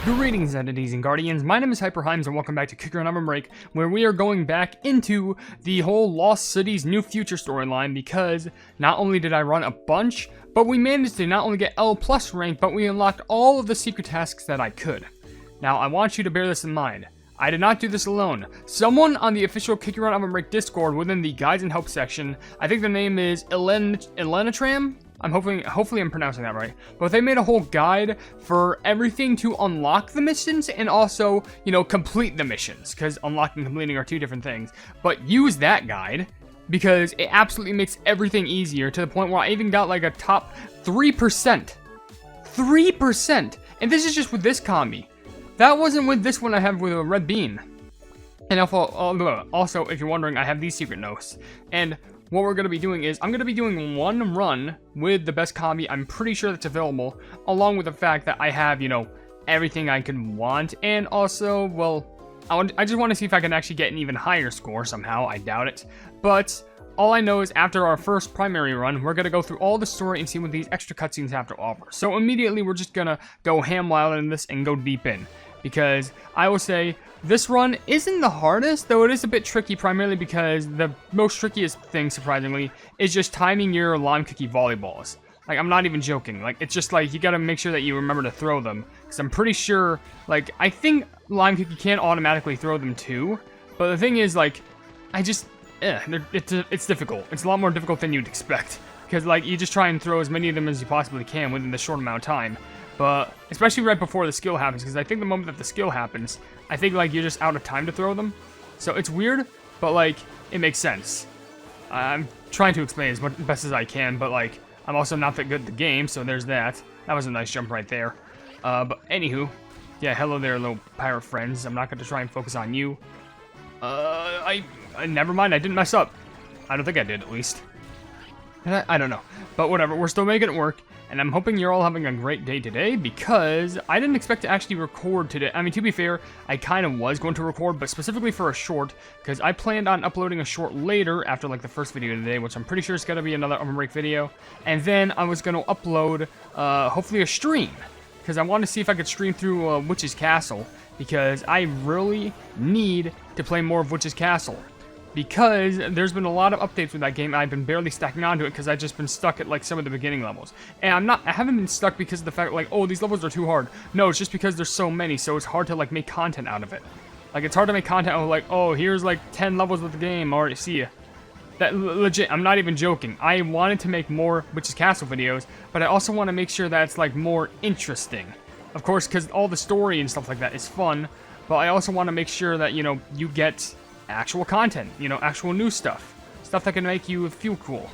Greetings, entities and guardians. My name is HyperHimes, and welcome back to Kicker and OvenBreak, where we are going back into the whole Lost Cities New Future storyline, because not only did I run a bunch, but we managed to not only get L+ rank, but we unlocked all of the secret tasks that I could. Now, I want you to bear this in mind. I did not do this alone. Someone on the official Kicker and OvenBreak Discord within the Guides and Help section, I think the name is Elenatram? Hopefully I'm pronouncing that right. But they made a whole guide for everything to unlock the missions and also, complete the missions. Because unlocking and completing are two different things. But use that guide because it absolutely makes everything easier to the point where I even got like a top 3%. 3%! And this is just with this combi. That wasn't with this one I have with a red bean. And also, if you're wondering, I have these secret notes. And what we're going to be doing is, I'm going to be doing one run with the best combi I'm pretty sure that's available, along with the fact that I have, everything I could want, and also, well, I just want to see if I can actually get an even higher score somehow. I doubt it, but all I know is after our first primary run, we're going to go through all the story and see what these extra cutscenes have to offer. So immediately, we're just going to go ham wild in this and go deep in, because I will say, this run isn't the hardest, though it is a bit tricky, primarily because the most trickiest thing, surprisingly, is just timing your lime cookie volleyballs. Like, I'm not even joking. Like, it's just like, you gotta make sure that you remember to throw them. Because I'm pretty sure, like, I think lime cookie can automatically throw them too. But the thing is, like, it's difficult. It's a lot more difficult than you'd expect. Because, like, you just try and throw as many of them as you possibly can within the short amount of time. But, especially right before the skill happens, because I think the moment that the skill happens, I think, like, you're just out of time to throw them. So, it's weird, but, like, it makes sense. I'm trying to explain as best as I can, but, like, I'm also not that good at the game, so there's that. That was a nice jump right there. But, anywho, yeah, hello there, little pirate friends. I'm not going to try and focus on you. Never mind, I didn't mess up. I don't think I did, at least. I don't know. But whatever, we're still making it work. And I'm hoping you're all having a great day today, because I didn't expect to actually record today. I mean, to be fair, I kind of was going to record, but specifically for a short, because I planned on uploading a short later after, like, the first video today, which I'm pretty sure is going to be another OvenBreak video. And then I was going to upload, hopefully a stream, because I wanted to see if I could stream through Witch's Castle, because I really need to play more of Witch's Castle. Because there's been a lot of updates with that game, and I've been barely stacking onto it because I've just been stuck at, like, some of the beginning levels. And I haven't been stuck because of the fact, like, oh, these levels are too hard. No, it's just because there's so many, so it's hard to, like, make content out of it. Like, it's hard to make content of, like, oh, here's, like, 10 levels of the game, already see ya. That, legit, I'm not even joking. I wanted to make more Witch's Castle videos, but I also want to make sure that it's, like, more interesting. Of course, because all the story and stuff like that is fun, but I also want to make sure that, you get actual content, actual new stuff that can make you feel cool,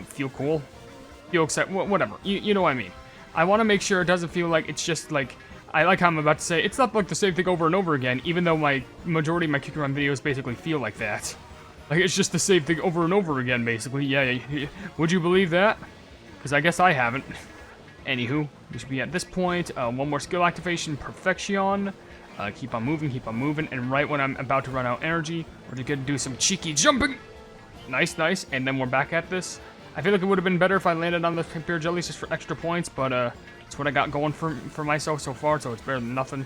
feel cool, feel excited, whatever, you know what I mean. I want to make sure it doesn't feel like it's just like, I like how I'm about to say, it's not like the same thing over and over again, even though my majority of my Kick Around videos basically feel like that. Like, it's just the same thing over and over again, basically. Yeah. Would you believe that? Because I guess I haven't. Anywho, we should be at this point. One more skill activation, Perfection. Keep on moving, and right when I'm about to run out of energy, we're just gonna do some cheeky jumping. Nice, and then we're back at this. I feel like it would have been better if I landed on those pure jellies just for extra points, but it's what I got going for myself so far, so it's better than nothing.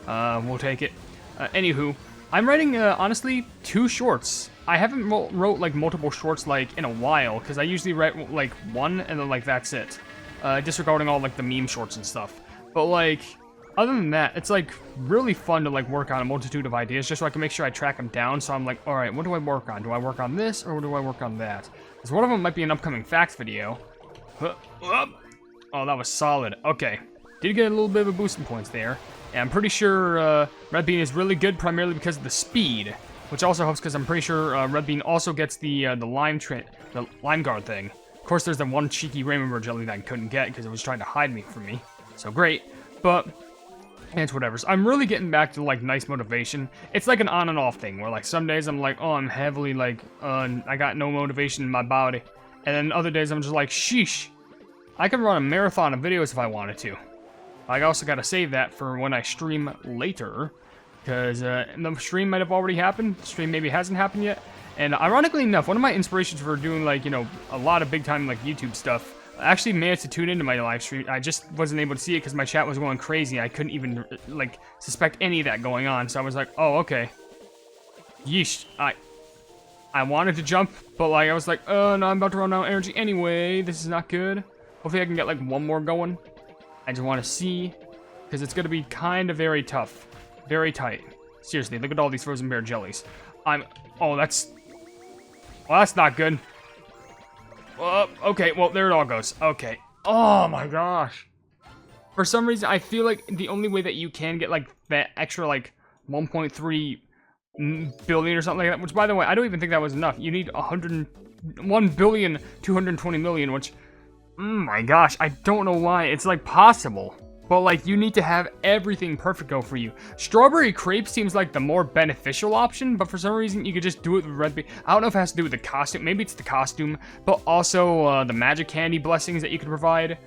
We'll take it. Anywho, I'm writing, honestly, 2 shorts. I haven't wrote, like, multiple shorts, like, in a while, because I usually write, like, 1, and then, like, that's it. Disregarding all, like, the meme shorts and stuff. But, like, other than that, it's, like, really fun to, like, work on a multitude of ideas just so I can make sure I track them down. So I'm like, alright, what do I work on? Do I work on this, or do I work on that? Because one of them might be an upcoming facts video. Oh, that was solid. Okay. Did get a little bit of a boost in points there. And I'm pretty sure Red Bean is really good primarily because of the speed. Which also helps because I'm pretty sure Red Bean also gets the lime guard thing. Of course, there's the one cheeky Rainbow jelly that I couldn't get because it was trying to hide me from me. So great. But it's whatever. So I'm really getting back to, like, nice motivation. It's like an on and off thing where, like, some days I'm like, oh, I'm heavily, like, I got no motivation in my body. And then other days I'm just like, sheesh. I could run a marathon of videos if I wanted to. I also got to save that for when I stream later. Because the stream might have already happened. The stream maybe hasn't happened yet. And ironically enough, one of my inspirations for doing, like, a lot of big time, like, YouTube stuff actually managed to tune into my live stream. I just wasn't able to see it because my chat was going crazy. I couldn't even, like, suspect any of that going on. So I was like, oh, okay. Yeesh. I wanted to jump, but, like, I was like, oh, no, I'm about to run out of energy anyway. This is not good. Hopefully I can get, like, one more going. I just want to see, because it's going to be kind of very tough. Very tight. Seriously, look at all these frozen bear jellies. Oh, that's not good. Okay, well, there it all goes. Okay. Oh, my gosh. For some reason, I feel like the only way that you can get, like, that extra, like, 1.3 billion or something like that, which, by the way, I don't even think that was enough. You need 1,220,000,000, which, oh my gosh, I don't know why. It's, like, possible. But, like, you need to have everything perfect go for you. Strawberry crepe seems like the more beneficial option, but for some reason, you could just do it with red. I don't know if it has to do with the costume. Maybe it's the costume, but also the magic candy blessings that you could provide.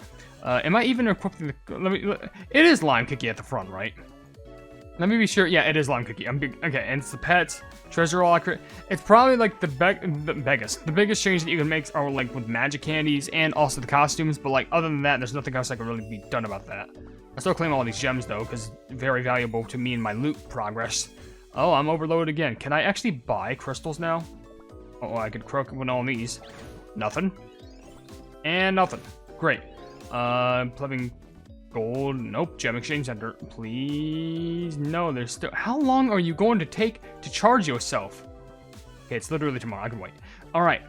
Am I even equipping the... It is lime cookie at the front, right? Let me be sure. Yeah, it is lime cookie. Okay, and it's the pets, treasure all. It's probably like the biggest change that you can make are like with magic candies and also the costumes. But like other than that, there's nothing else that can really be done about that. I still claim all these gems though, because very valuable to me in my loot progress. Oh, I'm overloaded again. Can I actually buy crystals now? Oh, I could croak with all these. Nothing. And nothing. Great. Plebing gold. Nope. Gem exchange center. Please. No, there's still... How long are you going to take to charge yourself? Okay, it's literally tomorrow. I can wait. Alright.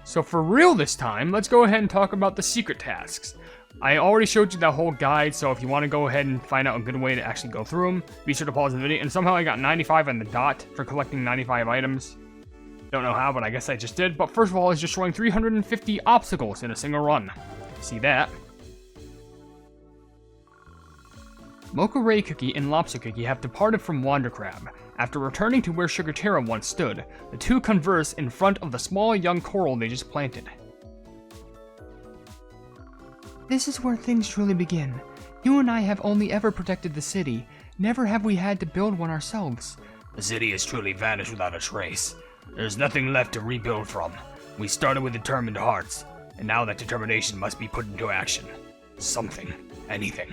So for real this time, let's go ahead and talk about the secret tasks. I already showed you that whole guide, so if you want to go ahead and find out a good way to actually go through them, be sure to pause the video. And somehow I got 95 on the dot for collecting 95 items. Don't know how, but I guess I just did. But first of all, it's destroying 350 obstacles in a single run. See that? Mocha Ray Cookie and Lobster Cookie have departed from Wander Crab. After returning to where SUGARTEARA once stood, the two converse in front of the small young coral they just planted. This is where things truly begin. You and I have only ever protected the city. Never have we had to build one ourselves. The city has truly vanished without a trace. There's nothing left to rebuild from. We started with determined hearts, and now that determination must be put into action. Something. Anything.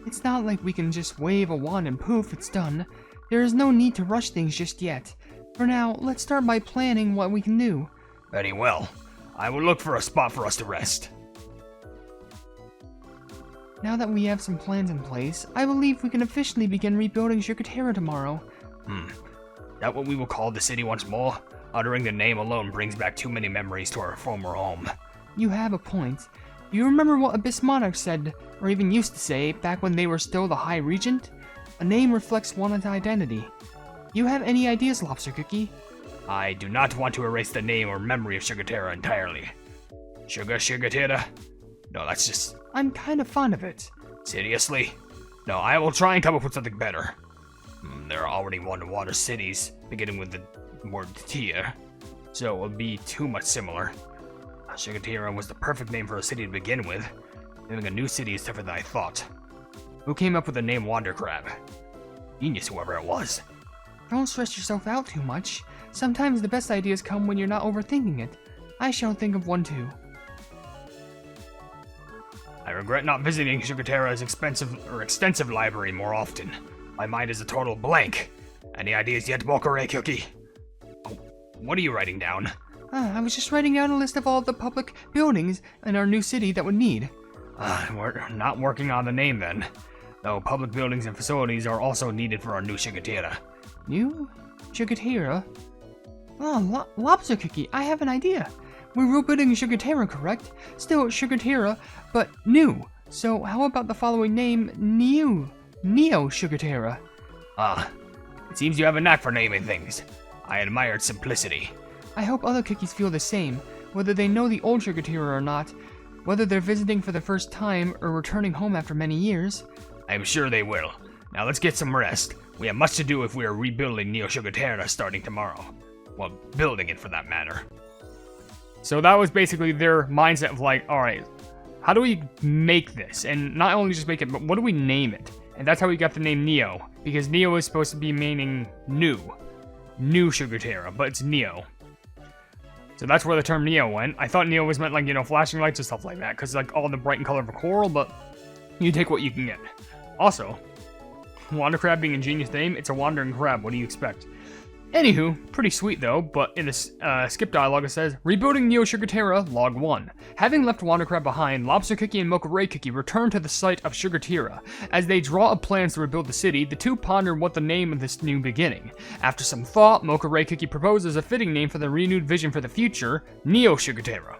It's not like we can just wave a wand and poof, it's done. There is no need to rush things just yet. For now, let's start by planning what we can do. Very well. I will look for a spot for us to rest. Now that we have some plans in place, I believe we can officially begin rebuilding SUGARTEARA tomorrow. That what we will call the city once more? Uttering the name alone brings back too many memories to our former home. You have a point. You remember what Abyss Monarch said, or even used to say, back when they were still the High Regent? A name reflects one's identity. You have any ideas, Lobster Cookie? I do not want to erase the name or memory of SUGARTEARA entirely. SUGARTEARA? No, that's just... I'm kind of fond of it. Seriously? No, I will try and come up with something better. There are already underwater cities, beginning with the word tier, so it would be too much similar. SUGARTEARA was the perfect name for a city to begin with. Naming a new city is tougher than I thought. Who came up with the name Wander Crab? Genius, whoever it was. Don't stress yourself out too much. Sometimes the best ideas come when you're not overthinking it. I shall think of one too. I regret not visiting SUGARTEARA's extensive library more often. My mind is a total blank. Any ideas yet, Mocha Ray Cookie? Oh, what are you writing down? I was just writing down a list of all the public buildings in our new city that would need. We're not working on the name then. Though public buildings and facilities are also needed for our new SUGARTEARA. New? SUGARTEARA? Oh, Lobster Cookie, I have an idea. We're rebuilding SUGARTEARA, correct? Still SUGARTEARA, but new. So how about the following name, Neo SUGARTEARA? It seems you have a knack for naming things. I admired simplicity. I hope other cookies feel the same, whether they know the old SUGARTEARA or not, whether they're visiting for the first time or returning home after many years. I'm sure they will. Now let's get some rest. We have much to do if we are rebuilding Neo SUGARTEARA starting tomorrow. Well, building it for that matter. So that was basically their mindset of like, alright, how do we make this? And not only just make it, but what do we name it? And that's how we got the name Neo, because Neo is supposed to be meaning new. New SUGARTEARA, but it's Neo. So that's where the term Neo went. I thought Neo was meant like, you know, flashing lights and stuff like that, because like all the bright and colorful coral, but you take what you can get. Also, Wander Crab being a genius name, it's a wandering crab. What do you expect? Anywho, pretty sweet though, but in this skip dialogue it says, Rebuilding Neo SUGARTEARA, Log 1. Having left Wander Crab behind, Lobster Cookie and Mocha Ray Cookie return to the site of SUGARTEARA. As they draw up plans to rebuild the city, the two ponder what the name of this new beginning. After some thought, Mocha Ray Cookie proposes a fitting name for the renewed vision for the future, Neo SUGARTEARA.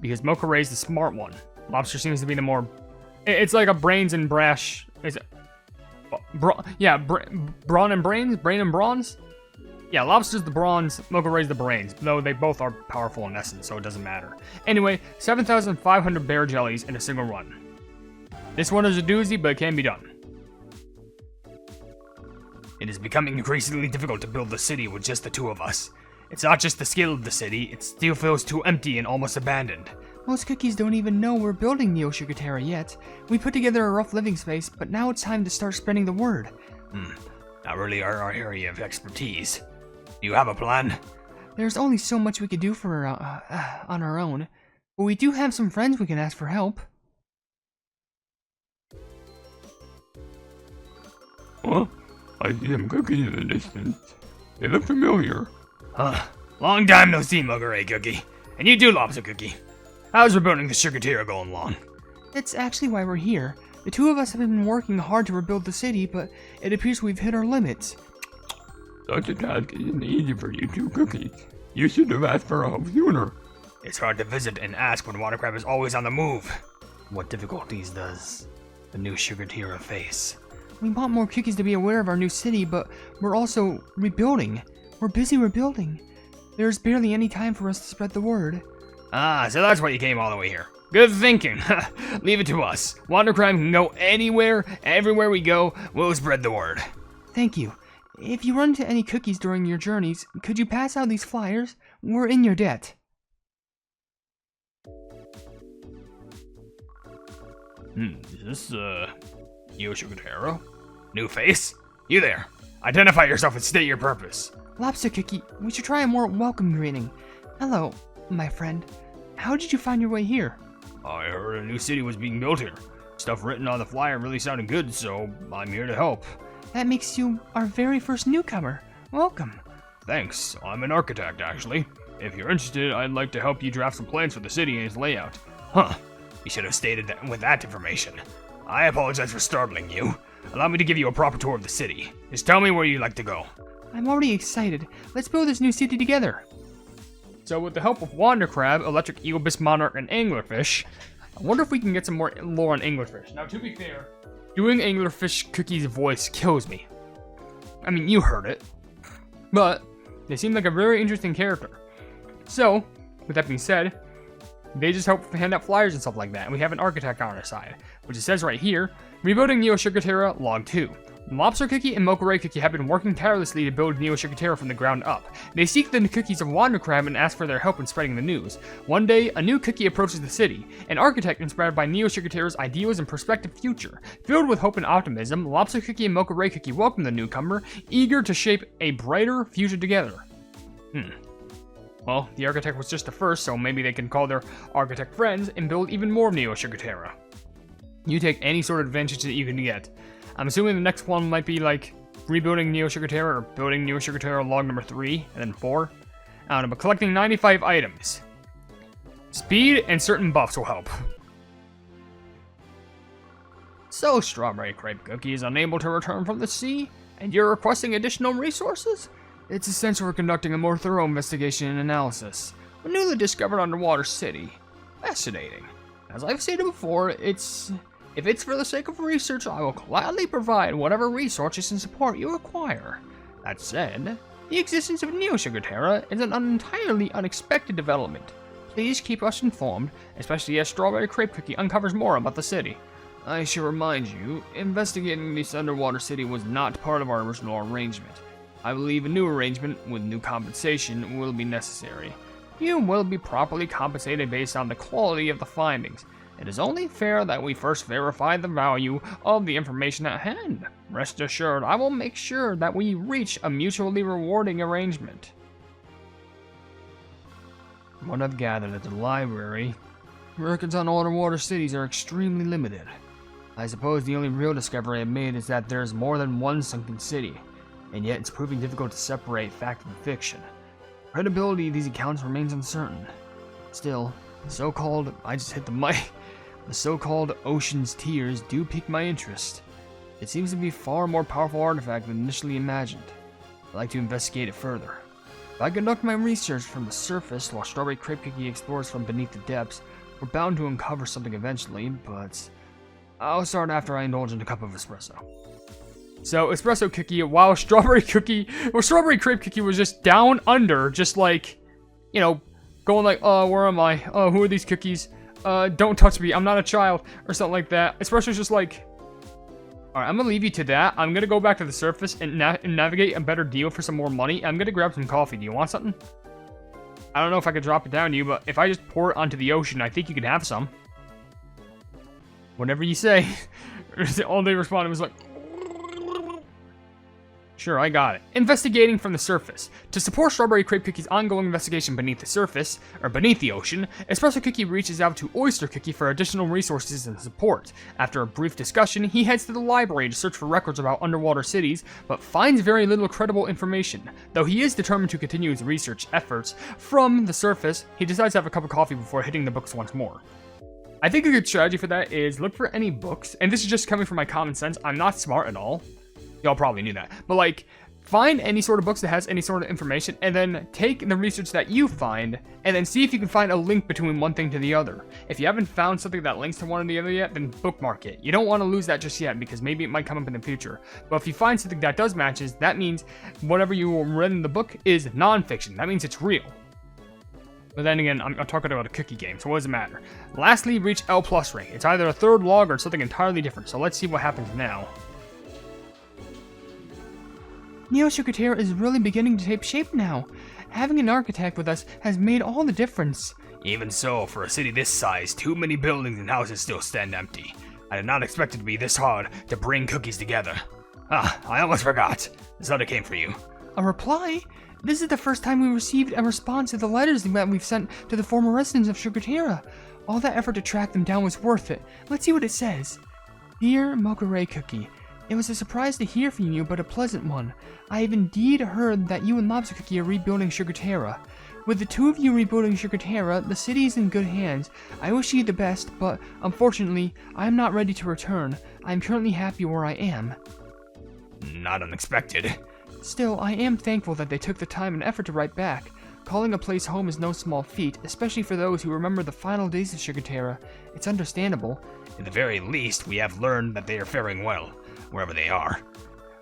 Because Mocha Ray's the smart one. Lobster seems to be the more... It's like a brains and brash... Is it... brawn and brains? Brain and bronze? Yeah, Lobster's the bronze, Mocha Ray's the brains, though they both are powerful in essence, so it doesn't matter. Anyway, 7,500 bear jellies in a single run. This one is a doozy, but it can be done. It is becoming increasingly difficult to build the city with just the two of us. It's not just the scale of the city, it still feels too empty and almost abandoned. Most cookies don't even know we're building Neo SUGARTEARA yet. We put together a rough living space, but now it's time to start spreading the word. Not really our area of expertise. Do you have a plan? There's only so much we could do for on our own, but we do have some friends we can ask for help. Huh? I see some cookies in the distance. They look familiar. Long time no see, Mocha Ray Cookie. And you too, Lobster Cookie. How's rebuilding the SUGARTEARA going along? That's actually why we're here. The two of us have been working hard to rebuild the city, but it appears we've hit our limits. Such a task isn't easy for you two cookies. You should have asked for help sooner. It's hard to visit and ask when Water Crab is always on the move. What difficulties does the new SUGARTEARA face? We want more cookies to be aware of our new city, but we're also rebuilding. We're busy rebuilding. There's barely any time for us to spread the word. Ah, so that's why you came all the way here. Good thinking. Leave it to us. Wander Crab can go anywhere, everywhere we go, we'll spread the word. Thank you. If you run into any cookies during your journeys, could you pass out these flyers? We're in your debt. Is this, Neo SUGARTEARA? New face? You there. Identify yourself and state your purpose. Lobster Cookie, we should try a more welcome greeting. Hello, my friend. How did you find your way here? I heard a new city was being built here. Stuff written on the flyer really sounded good, so I'm here to help. That makes you our very first newcomer. Welcome. Thanks. I'm an architect, actually. If you're interested, I'd like to help you draft some plans for the city and its layout. Huh. You should have stated that with that information. I apologize for startling you. Allow me to give you a proper tour of the city. Just tell me where you'd like to go. I'm already excited. Let's build this new city together. So with the help of Wander Crab, Electric Eel, Bisque Monarch, and Anglerfish, I wonder if we can get some more lore on Anglerfish. Now, to be fair, doing Anglerfish Cookie's voice kills me. I mean, you heard it. But they seem like a very interesting character. So, with that being said, they just help hand out flyers and stuff like that, and we have an architect on our side, which it says right here, Rebuilding Neo SUGARTEARA, Log 2. Lobster Cookie and Mocha Ray Cookie have been working tirelessly to build Neo SUGARTEARA from the ground up. They seek the cookies of Wander Crab and ask for their help in spreading the news. One day, a new cookie approaches the city, an architect inspired by Neo SUGARTEARA's ideals and prospective future. Filled with hope and optimism, Lobster Cookie and Mocha Ray Cookie welcome the newcomer, eager to shape a brighter future together. Well, the architect was just the first, so maybe they can call their architect friends and build even more Neo SUGARTEARA. You take any sort of advantage that you can get. I'm assuming the next one might be like rebuilding Neo SUGARTEARA or building Neo SUGARTEARA log number 3 and then 4. I don't know, but collecting 95 items. Speed and certain buffs will help. So, Strawberry Crepe Cookie is unable to return from the sea, and you're requesting additional resources? It's essential for conducting a more thorough investigation and analysis. A newly discovered underwater city. Fascinating. As I've stated before, if it's for the sake of research, I will gladly provide whatever resources and support you require. That said, the existence of Neo SUGARTEARA is an entirely unexpected development. Please keep us informed, especially as Strawberry Crepe Cookie uncovers more about the city. I should remind you, investigating this underwater city was not part of our original arrangement. I believe a new arrangement with new compensation will be necessary. You will be properly compensated based on the quality of the findings. It is only fair that we first verify the value of the information at hand. Rest assured, I will make sure that we reach a mutually rewarding arrangement. From what I've gathered at the library, records on underwater cities are extremely limited. I suppose the only real discovery I've made is that there's more than one sunken city, and yet it's proving difficult to separate fact from fiction. Credibility of these accounts remains uncertain. Still, I just hit the mic. The so-called Ocean's Tears do pique my interest. It seems to be a far more powerful artifact than initially imagined. I'd like to investigate it further. If I conduct my research from the surface while Strawberry Crepe Cookie explores from beneath the depths, we're bound to uncover something eventually, but I'll start after I indulge in a cup of espresso. So, espresso cookie, while Strawberry Crepe Cookie was just down under, just like, going like, where am I? Who are these cookies? Don't touch me, I'm not a child, or something like that. Espresso's just like, alright, I'm gonna leave you to that. I'm gonna go back to the surface and navigate a better deal for some more money. I'm gonna grab some coffee. Do you want something? I don't know if I could drop it down to you, but if I just pour it onto the ocean, I think you could have some. Whatever you say. All they responded was like, sure, I got it. Investigating from the surface. To support Strawberry Crepe Cookie's ongoing investigation beneath the surface, or beneath the ocean, Espresso Cookie reaches out to Oyster Cookie for additional resources and support. After a brief discussion, he heads to the library to search for records about underwater cities, but finds very little credible information. Though he is determined to continue his research efforts from the surface, he decides to have a cup of coffee before hitting the books once more. I think a good strategy for that is look for any books, and this is just coming from my common sense. I'm not smart at all. Y'all probably knew that. But like, find any sort of books that has any sort of information, and then take the research that you find, and then see if you can find a link between one thing to the other. If you haven't found something that links to one or the other yet, then bookmark it. You don't want to lose that just yet, because maybe it might come up in the future. But if you find something that does matches, that means whatever you read in the book is non-fiction. That means it's real. But then again, I'm talking about a cookie game, so what does it matter? Lastly, reach L+ rank. It's either a third log or something entirely different, so let's see what happens now. SUGARTEARA is really beginning to take shape now. Having an architect with us has made all the difference. Even so, for a city this size, too many buildings and houses still stand empty. I did not expect it to be this hard to bring cookies together. I almost forgot. This letter came for you. A reply? This is the first time we received a response to the letters that we've sent to the former residents of SUGARTEARA. All that effort to track them down was worth it. Let's see what it says. Dear Mocha Ray Cookie, it was a surprise to hear from you, but a pleasant one. I have indeed heard that you and Lobster Cookie are rebuilding SUGARTEARA. With the two of you rebuilding SUGARTEARA, the city is in good hands. I wish you the best, but unfortunately, I am not ready to return. I am currently happy where I am. Not unexpected. Still, I am thankful that they took the time and effort to write back. Calling a place home is no small feat, especially for those who remember the final days of SUGARTEARA. It's understandable. At the very least, we have learned that they are faring well, wherever they are.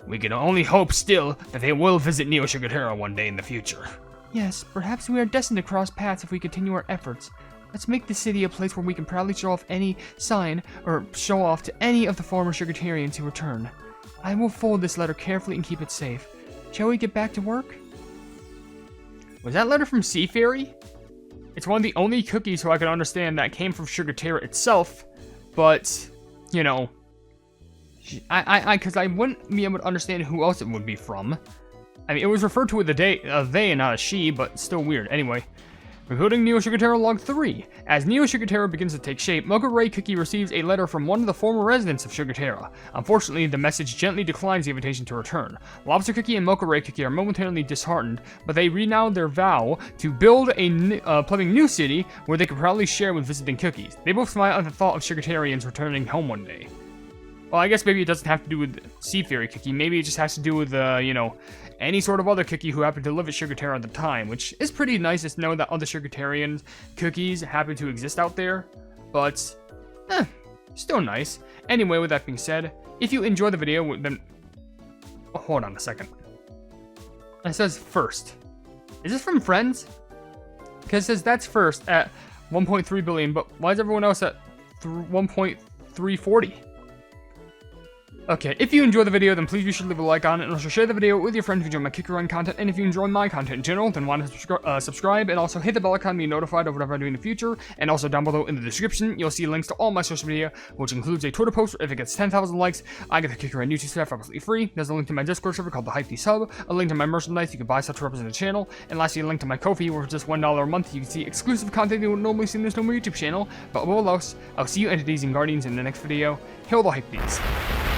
We can only hope still that they will visit Neo SUGARTEARA one day in the future. Yes, perhaps we are destined to cross paths if we continue our efforts. Let's make the city a place where we can proudly show off to any of the former SUGARTEARians who return. I will fold this letter carefully and keep it safe. Shall we get back to work? Was that letter from Sea Fairy? It's one of the only cookies who I can understand that came from SUGARTEARA itself, but, because I wouldn't be able to understand who else it would be from. I mean, it was referred to as a they and not a she, but still weird. Anyway, rebuilding Neo SUGARTEARA Log 3. As Neo SUGARTEARA begins to take shape, Mocha Ray Cookie receives a letter from one of the former residents of SUGARTEARA. Unfortunately, the message gently declines the invitation to return. Lobster Cookie and Mocha Ray Cookie are momentarily disheartened, but they renounce their vow to build a plumbing new city where they can proudly share with visiting cookies. They both smile at the thought of SUGARTEARians returning home one day. Well, I guess maybe it doesn't have to do with Sea Fairy Cookie. Maybe it just has to do with, any sort of other cookie who happened to live at SUGARTEARA at the time, which is pretty nice to know that other SUGARTEARian cookies happen to exist out there. But, still nice. Anyway, with that being said, if you enjoyed the video, then... Oh, hold on a second. It says first. Is this from Friends? Because it says that's first at 1.3 billion, but why is everyone else at 1.340? Okay, if you enjoy the video, then please be sure to leave a like on it, and also share the video with your friends if you enjoy my kick run content, and if you enjoy my content in general, then why not subscribe, and also hit the bell icon to be notified of whatever I do in the future, and also down below in the description, you'll see links to all my social media, which includes a Twitter post where if it gets 10,000 likes, I get the kick run YouTube staff absolutely free. There's a link to my Discord server called the Hypenese Hub, a link to my merchandise you can buy stuff to represent the channel, and lastly a link to my Ko-fi where for just $1 a month you can see exclusive content you would normally see in this normal YouTube channel. But above all else, I'll see you entities and guardians in the next video. Hail the Hypenese.